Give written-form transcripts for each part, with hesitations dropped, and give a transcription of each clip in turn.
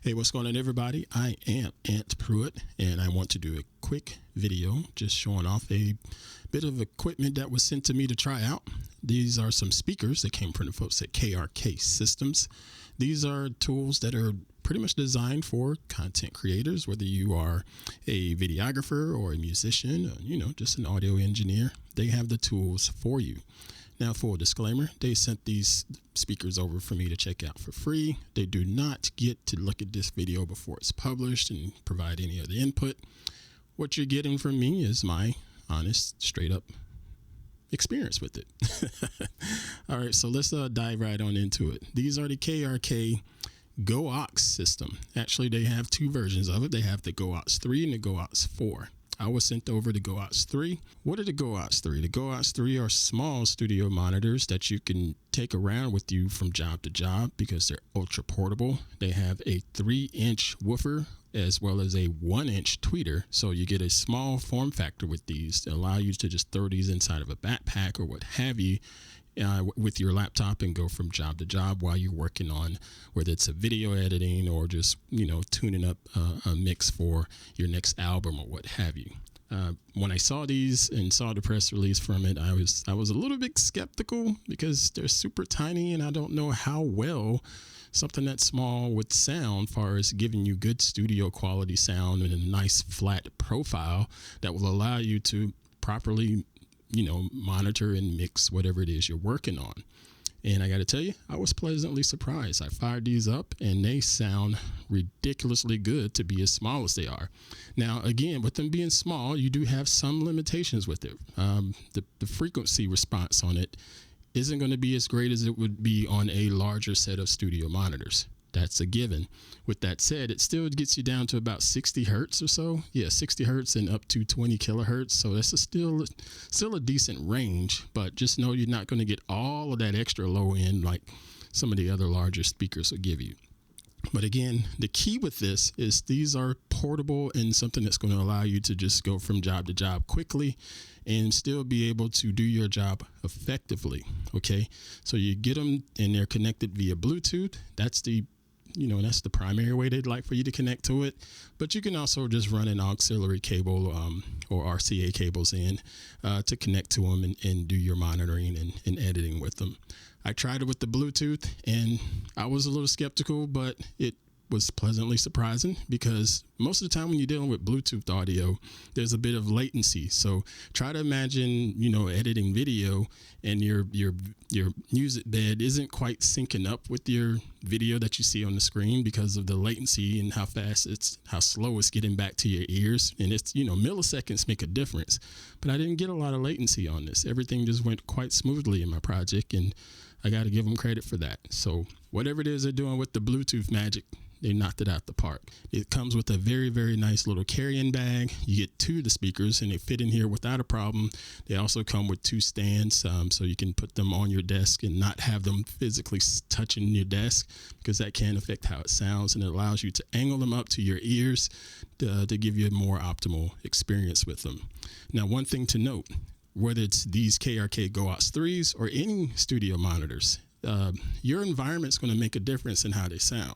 Hey, what's going on, everybody? I am Pruitt, and I want to do a quick video just showing off a bit of equipment that was sent to me to try out. These are some speakers that came from the folks at KRK Systems. These are tools that are pretty much designed for content creators, whether you are a videographer or a musician, or, just an audio engineer. They have the tools for you. Now, full disclaimer, they sent these speakers over for me to check out for free. They do not get to look at this video before it's published and provide any other input. What you're getting from me is my honest, straight up experience with it. All right, so let's dive right on into it. These are the KRK GoAux system. Actually, they have two versions of it. They have the GoAux 3 and the GoAux 4. I was sent over to GoAux 3. What are the GoAux 3? The GoAux 3 are small studio monitors that you can take around with you from job to job because they're ultra portable. They have a 3-inch woofer as well as a 1-inch tweeter. So you get a small form factor with these that allow you to just throw these inside of a backpack or what have you with your laptop and go from job to job while you're working on whether it's a video editing or just, tuning up a mix for your next album or what have you. When I saw these and saw the press release from it, I was a little bit skeptical because they're super tiny and I don't know how well something that small would sound, far as giving you good studio quality sound and a nice flat profile that will allow you to properly monitor and mix whatever it is you're working on. And I got to tell you, I was pleasantly surprised. I fired these up and they sound ridiculously good to be as small as they are. Now, again, with them being small, you do have some limitations with it. The frequency response on it isn't going to be as great as it would be on a larger set of studio monitors. That's a given. With that said, it still gets you down to about 60 hertz or so. Yeah, 60 hertz and up to 20 kilohertz. So that's still a decent range, but just know you're not going to get all of that extra low end like some of the other larger speakers will give you. But again, the key with this is these are portable and something that's going to allow you to just go from job to job quickly and still be able to do your job effectively. Okay, so you get them and they're connected via Bluetooth. That's the primary way they'd like for you to connect to it. But you can also just run an auxiliary cable or RCA cables in to connect to them and do your monitoring and editing with them. I tried it with the Bluetooth and I was a little skeptical, but it was pleasantly surprising because most of the time when you're dealing with Bluetooth audio, there's a bit of latency. So try to imagine, editing video and your music bed isn't quite syncing up with your video that you see on the screen because of the latency and how slow it's getting back to your ears. And it's, milliseconds make a difference, but I didn't get a lot of latency on this. Everything just went quite smoothly in my project and I got to give them credit for that. So whatever it is they're doing with the Bluetooth magic, they knocked it out the park. It comes with a very, very nice little carrying bag. You get two of the speakers and they fit in here without a problem. They also come with two stands so you can put them on your desk and not have them physically touching your desk because that can affect how it sounds, and it allows you to angle them up to your ears to give you a more optimal experience with them. Now, one thing to note, whether it's these KRK GoAux 3s or any studio monitors, your environment's going to make a difference in how they sound.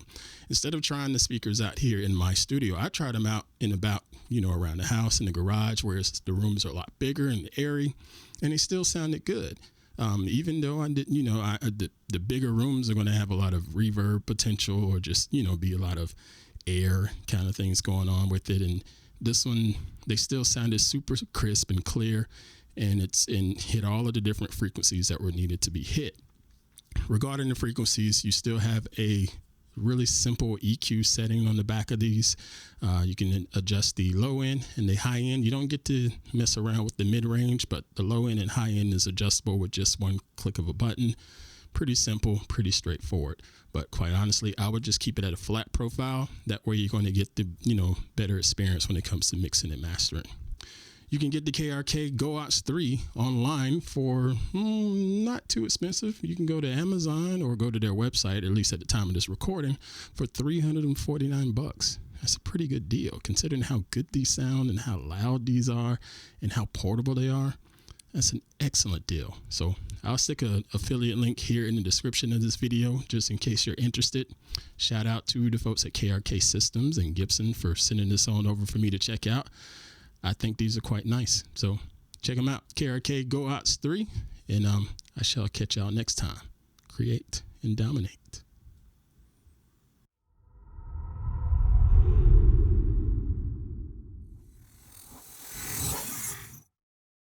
Instead of trying the speakers out here in my studio, I tried them out in about, around the house in the garage where the rooms are a lot bigger and airy, and they still sounded good. Even though I didn't, the bigger rooms are going to have a lot of reverb potential or just, be a lot of air kind of things going on with it. And this one, they still sounded super crisp and clear, and hit all of the different frequencies that were needed to be hit. Regarding the frequencies, you still have a really simple EQ setting on the back of these. You can adjust the low end and the high end. You don't get to mess around with the mid range, but the low end and high end is adjustable with just one click of a button. Pretty simple, pretty straightforward. But quite honestly, I would just keep it at a flat profile. That way you're going to get the, better experience when it comes to mixing and mastering. You can get the KRK GoAux 3 online for not too expensive. You can go to Amazon or go to their website, at least at the time of this recording, for $349. That's a pretty good deal considering how good these sound and how loud these are and how portable they are. That's an excellent deal. So I'll stick an affiliate link here in the description of this video, just in case you're interested. Shout out to the folks at KRK Systems and Gibson for sending this on over for me to check out. I think these are quite nice. So check them out. KRK GoAux 3. And I shall catch y'all next time. Create and dominate.